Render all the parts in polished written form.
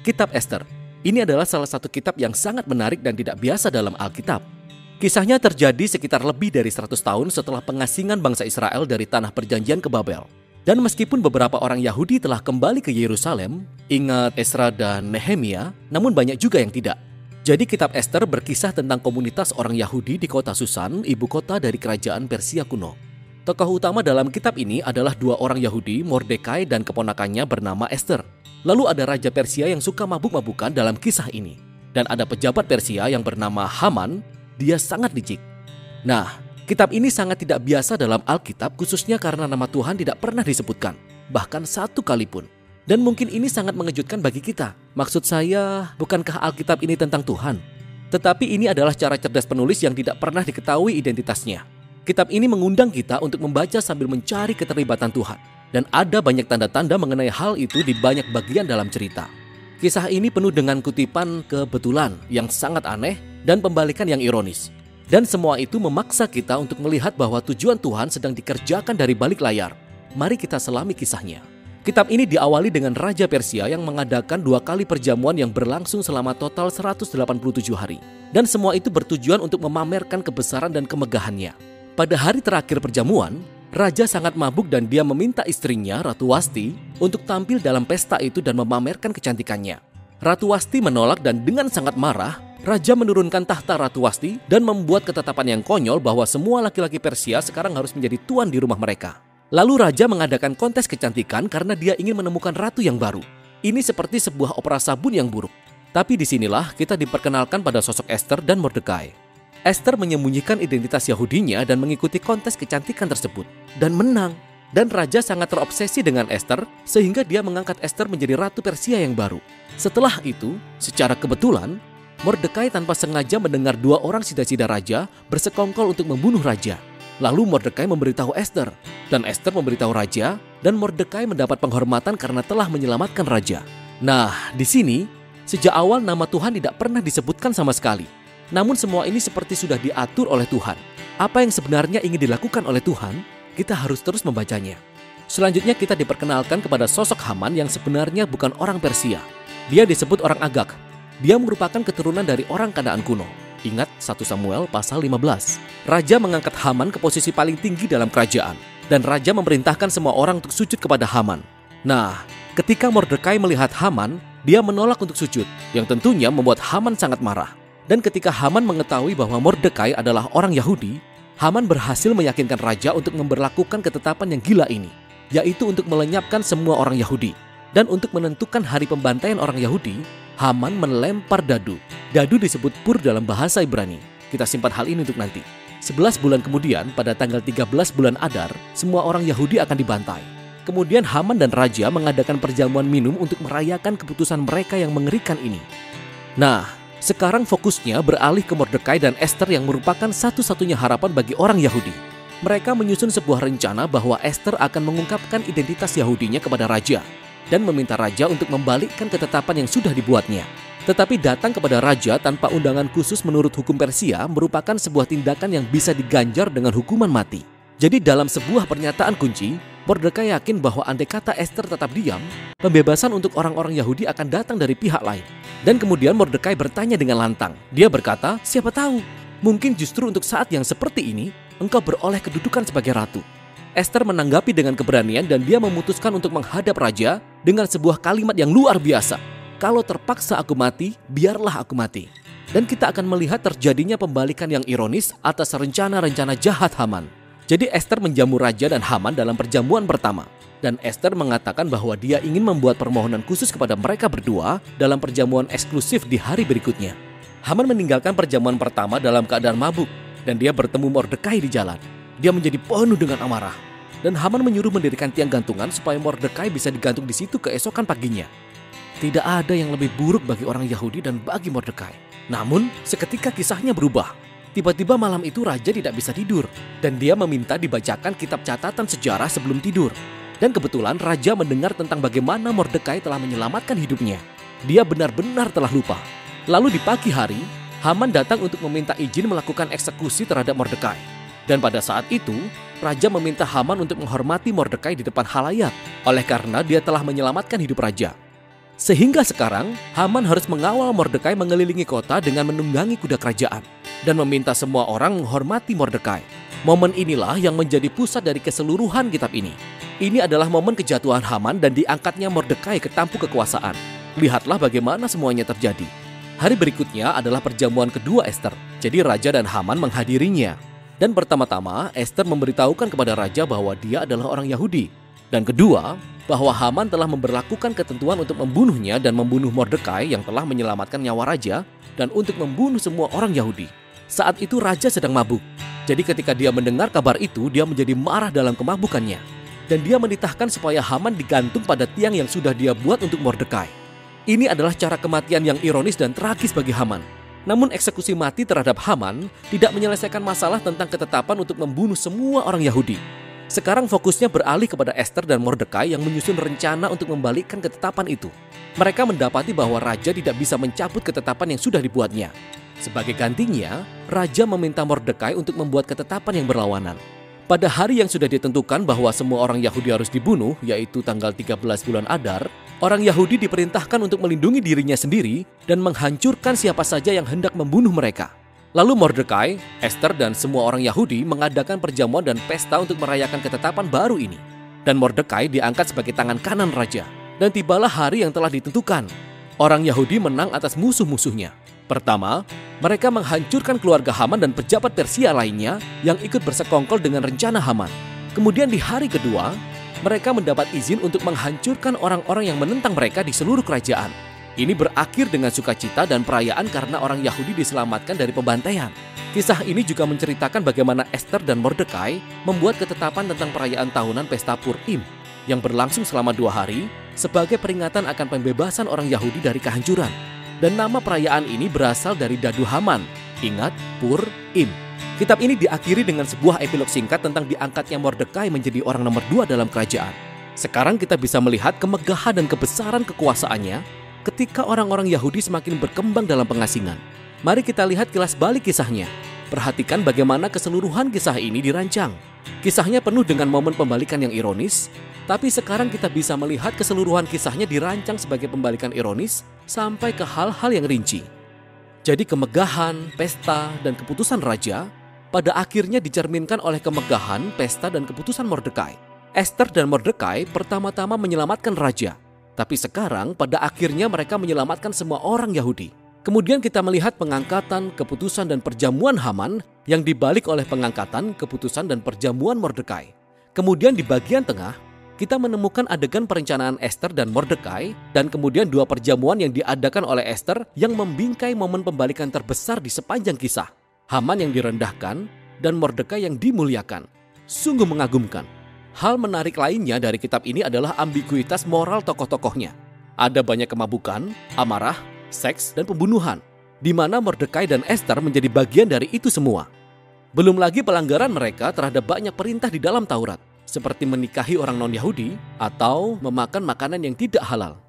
Kitab Ester. Ini adalah salah satu kitab yang sangat menarik dan tidak biasa dalam Alkitab. Kisahnya terjadi sekitar lebih dari 100 tahun setelah pengasingan bangsa Israel dari tanah perjanjian ke Babel. Dan meskipun beberapa orang Yahudi telah kembali ke Yerusalem, ingat Ezra dan Nehemia, namun banyak juga yang tidak. Jadi kitab Ester berkisah tentang komunitas orang Yahudi di kota Susan, ibu kota dari kerajaan Persia kuno. Tokoh utama dalam kitab ini adalah dua orang Yahudi, Mordekai dan keponakannya bernama Ester. Lalu ada raja Persia yang suka mabuk-mabukan dalam kisah ini. Dan ada pejabat Persia yang bernama Haman, dia sangat licik. Nah, kitab ini sangat tidak biasa dalam Alkitab khususnya karena nama Tuhan tidak pernah disebutkan, bahkan satu kali pun. Dan mungkin ini sangat mengejutkan bagi kita. Maksud saya, bukankah Alkitab ini tentang Tuhan? Tetapi ini adalah cara cerdas penulis yang tidak pernah diketahui identitasnya. Kitab ini mengundang kita untuk membaca sambil mencari keterlibatan Tuhan. Dan ada banyak tanda-tanda mengenai hal itu di banyak bagian dalam cerita. Kisah ini penuh dengan kutipan kebetulan yang sangat aneh dan pembalikan yang ironis. Dan semua itu memaksa kita untuk melihat bahwa tujuan Tuhan sedang dikerjakan dari balik layar. Mari kita selami kisahnya. Kitab ini diawali dengan Raja Persia yang mengadakan 2 kali perjamuan yang berlangsung selama total 187 hari. Dan semua itu bertujuan untuk memamerkan kebesaran dan kemegahannya. Pada hari terakhir perjamuan, Raja sangat mabuk dan dia meminta istrinya, Ratu Wasti, untuk tampil dalam pesta itu dan memamerkan kecantikannya. Ratu Wasti menolak dan dengan sangat marah, Raja menurunkan tahta Ratu Wasti dan membuat ketetapan yang konyol bahwa semua laki-laki Persia sekarang harus menjadi tuan di rumah mereka. Lalu Raja mengadakan kontes kecantikan karena dia ingin menemukan ratu yang baru. Ini seperti sebuah opera sabun yang buruk. Tapi disinilah kita diperkenalkan pada sosok Ester dan Mordekai. Ester menyembunyikan identitas Yahudinya dan mengikuti kontes kecantikan tersebut. Dan menang. Dan Raja sangat terobsesi dengan Ester sehingga dia mengangkat Ester menjadi Ratu Persia yang baru. Setelah itu, secara kebetulan, Mordekai tanpa sengaja mendengar 2 orang sida-sida Raja bersekongkol untuk membunuh Raja. Lalu Mordekai memberitahu Ester. Dan Ester memberitahu Raja dan Mordekai mendapat penghormatan karena telah menyelamatkan Raja. Nah, di sini, sejak awal nama Tuhan tidak pernah disebutkan sama sekali. Namun semua ini seperti sudah diatur oleh Tuhan. Apa yang sebenarnya ingin dilakukan oleh Tuhan, kita harus terus membacanya. Selanjutnya kita diperkenalkan kepada sosok Haman yang sebenarnya bukan orang Persia. Dia disebut orang Agag. Dia merupakan keturunan dari orang Kanaan kuno. Ingat 1 Samuel pasal 15. Raja mengangkat Haman ke posisi paling tinggi dalam kerajaan. Dan Raja memerintahkan semua orang untuk sujud kepada Haman. Nah, ketika Mordekai melihat Haman, dia menolak untuk sujud, yang tentunya membuat Haman sangat marah. Dan ketika Haman mengetahui bahwa Mordekai adalah orang Yahudi, Haman berhasil meyakinkan Raja untuk memberlakukan ketetapan yang gila ini, yaitu untuk melenyapkan semua orang Yahudi. Dan untuk menentukan hari pembantaian orang Yahudi, Haman melempar dadu. Dadu disebut pur dalam bahasa Ibrani. Kita simpan hal ini untuk nanti. 11 bulan kemudian, pada tanggal 13 bulan Adar, semua orang Yahudi akan dibantai. Kemudian Haman dan Raja mengadakan perjamuan minum untuk merayakan keputusan mereka yang mengerikan ini. Nah, sekarang fokusnya beralih ke Mordekai dan Ester yang merupakan satu-satunya harapan bagi orang Yahudi. Mereka menyusun sebuah rencana bahwa Ester akan mengungkapkan identitas Yahudinya kepada Raja dan meminta Raja untuk membalikkan ketetapan yang sudah dibuatnya. Tetapi datang kepada Raja tanpa undangan khusus menurut hukum Persia merupakan sebuah tindakan yang bisa diganjar dengan hukuman mati. Jadi dalam sebuah pernyataan kunci, Mordekai yakin bahwa andai kata Ester tetap diam, pembebasan untuk orang-orang Yahudi akan datang dari pihak lain. Dan kemudian Mordekai bertanya dengan lantang. Dia berkata, siapa tahu, mungkin justru untuk saat yang seperti ini, engkau beroleh kedudukan sebagai ratu. Ester menanggapi dengan keberanian dan dia memutuskan untuk menghadap Raja dengan sebuah kalimat yang luar biasa. Kalau terpaksa aku mati, biarlah aku mati. Dan kita akan melihat terjadinya pembalikan yang ironis atas rencana-rencana jahat Haman. Jadi Ester menjamu Raja dan Haman dalam perjamuan pertama. Dan Ester mengatakan bahwa dia ingin membuat permohonan khusus kepada mereka berdua dalam perjamuan eksklusif di hari berikutnya. Haman meninggalkan perjamuan pertama dalam keadaan mabuk. Dan dia bertemu Mordekai di jalan. Dia menjadi penuh dengan amarah. Dan Haman menyuruh mendirikan tiang gantungan supaya Mordekai bisa digantung di situ keesokan paginya. Tidak ada yang lebih buruk bagi orang Yahudi dan bagi Mordekai. Namun, seketika kisahnya berubah. Tiba-tiba malam itu Raja tidak bisa tidur. Dan dia meminta dibacakan kitab catatan sejarah sebelum tidur. Dan kebetulan Raja mendengar tentang bagaimana Mordekai telah menyelamatkan hidupnya. Dia benar-benar telah lupa. Lalu di pagi hari, Haman datang untuk meminta izin melakukan eksekusi terhadap Mordekai. Dan pada saat itu, Raja meminta Haman untuk menghormati Mordekai di depan halayak, oleh karena dia telah menyelamatkan hidup Raja. Sehingga sekarang, Haman harus mengawal Mordekai mengelilingi kota dengan menunggangi kuda kerajaan dan meminta semua orang menghormati Mordekai. Momen inilah yang menjadi pusat dari keseluruhan kitab ini. Ini adalah momen kejatuhan Haman dan diangkatnya Mordekai ke tampuk kekuasaan. Lihatlah bagaimana semuanya terjadi. Hari berikutnya adalah perjamuan kedua Ester. Jadi raja dan Haman menghadirinya. Dan pertama-tama Ester memberitahukan kepada raja bahwa dia adalah orang Yahudi. Dan kedua, bahwa Haman telah memberlakukan ketentuan untuk membunuhnya dan membunuh Mordekai yang telah menyelamatkan nyawa raja dan untuk membunuh semua orang Yahudi. Saat itu raja sedang mabuk. Jadi ketika dia mendengar kabar itu, dia menjadi marah dalam kemabukannya. Dan dia menitahkan supaya Haman digantung pada tiang yang sudah dia buat untuk Mordekai. Ini adalah cara kematian yang ironis dan tragis bagi Haman. Namun eksekusi mati terhadap Haman tidak menyelesaikan masalah tentang ketetapan untuk membunuh semua orang Yahudi. Sekarang fokusnya beralih kepada Ester dan Mordekai yang menyusun rencana untuk membalikkan ketetapan itu. Mereka mendapati bahwa raja tidak bisa mencabut ketetapan yang sudah dibuatnya. Sebagai gantinya, raja meminta Mordekai untuk membuat ketetapan yang berlawanan. Pada hari yang sudah ditentukan bahwa semua orang Yahudi harus dibunuh, yaitu tanggal 13 bulan Adar, orang Yahudi diperintahkan untuk melindungi dirinya sendiri dan menghancurkan siapa saja yang hendak membunuh mereka. Lalu Mordekai, Ester dan semua orang Yahudi mengadakan perjamuan dan pesta untuk merayakan ketetapan baru ini. Dan Mordekai diangkat sebagai tangan kanan raja. Dan tibalah hari yang telah ditentukan. Orang Yahudi menang atas musuh-musuhnya. Pertama, mereka menghancurkan keluarga Haman dan pejabat Persia lainnya yang ikut bersekongkol dengan rencana Haman. Kemudian di hari kedua, mereka mendapat izin untuk menghancurkan orang-orang yang menentang mereka di seluruh kerajaan. Ini berakhir dengan sukacita dan perayaan karena orang Yahudi diselamatkan dari pembantaian. Kisah ini juga menceritakan bagaimana Ester dan Mordekai membuat ketetapan tentang perayaan tahunan pesta Purim yang berlangsung selama 2 hari sebagai peringatan akan pembebasan orang Yahudi dari kehancuran. Dan nama perayaan ini berasal dari dadu Haman. Ingat, Purim. Kitab ini diakhiri dengan sebuah epilog singkat tentang diangkatnya Mordekai menjadi orang nomor 2 dalam kerajaan. Sekarang kita bisa melihat kemegahan dan kebesaran kekuasaannya ketika orang-orang Yahudi semakin berkembang dalam pengasingan. Mari kita lihat kilas balik kisahnya. Perhatikan bagaimana keseluruhan kisah ini dirancang. Kisahnya penuh dengan momen pembalikan yang ironis, tapi sekarang kita bisa melihat keseluruhan kisahnya dirancang sebagai pembalikan ironis sampai ke hal-hal yang rinci. Jadi kemegahan, pesta, dan keputusan raja pada akhirnya dicerminkan oleh kemegahan, pesta, dan keputusan Mordekai. Ester dan Mordekai pertama-tama menyelamatkan raja. Tapi sekarang pada akhirnya mereka menyelamatkan semua orang Yahudi. Kemudian kita melihat pengangkatan, keputusan, dan perjamuan Haman yang dibalik oleh pengangkatan, keputusan, dan perjamuan Mordekai. Kemudian di bagian tengah, kita menemukan adegan perencanaan Ester dan Mordekai dan kemudian 2 perjamuan yang diadakan oleh Ester yang membingkai momen pembalikan terbesar di sepanjang kisah. Haman yang direndahkan dan Mordekai yang dimuliakan. Sungguh mengagumkan. Hal menarik lainnya dari kitab ini adalah ambiguitas moral tokoh-tokohnya. Ada banyak kemabukan, amarah, seks, dan pembunuhan, di mana Mordekai dan Ester menjadi bagian dari itu semua. Belum lagi pelanggaran mereka terhadap banyak perintah di dalam Taurat, seperti menikahi orang non-Yahudi atau memakan makanan yang tidak halal.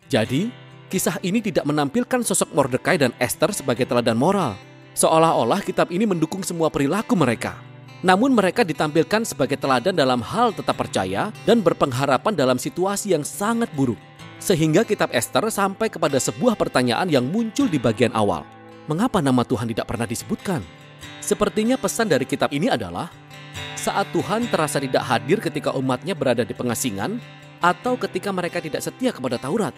Jadi, kisah ini tidak menampilkan sosok Mordekai dan Ester sebagai teladan moral. Seolah-olah kitab ini mendukung semua perilaku mereka. Namun mereka ditampilkan sebagai teladan dalam hal tetap percaya dan berpengharapan dalam situasi yang sangat buruk. Sehingga kitab Ester sampai kepada sebuah pertanyaan yang muncul di bagian awal. Mengapa nama Tuhan tidak pernah disebutkan? Sepertinya pesan dari kitab ini adalah saat Tuhan terasa tidak hadir ketika umatnya berada di pengasingan atau ketika mereka tidak setia kepada Taurat.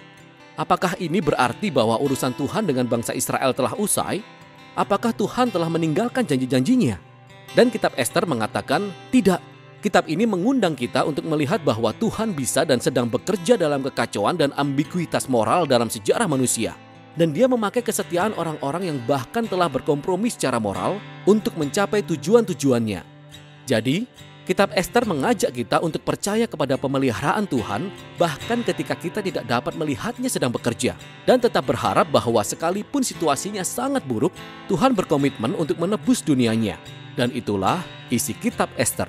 Apakah ini berarti bahwa urusan Tuhan dengan bangsa Israel telah usai? Apakah Tuhan telah meninggalkan janji-janjinya? Dan kitab Ester mengatakan tidak. Kitab ini mengundang kita untuk melihat bahwa Tuhan bisa dan sedang bekerja dalam kekacauan dan ambiguitas moral dalam sejarah manusia. Dan dia memakai kesetiaan orang-orang yang bahkan telah berkompromi secara moral untuk mencapai tujuan-tujuannya. Jadi, kitab Ester mengajak kita untuk percaya kepada pemeliharaan Tuhan bahkan ketika kita tidak dapat melihatnya sedang bekerja. Dan tetap berharap bahwa sekalipun situasinya sangat buruk, Tuhan berkomitmen untuk menebus dunianya. Dan itulah isi kitab Ester.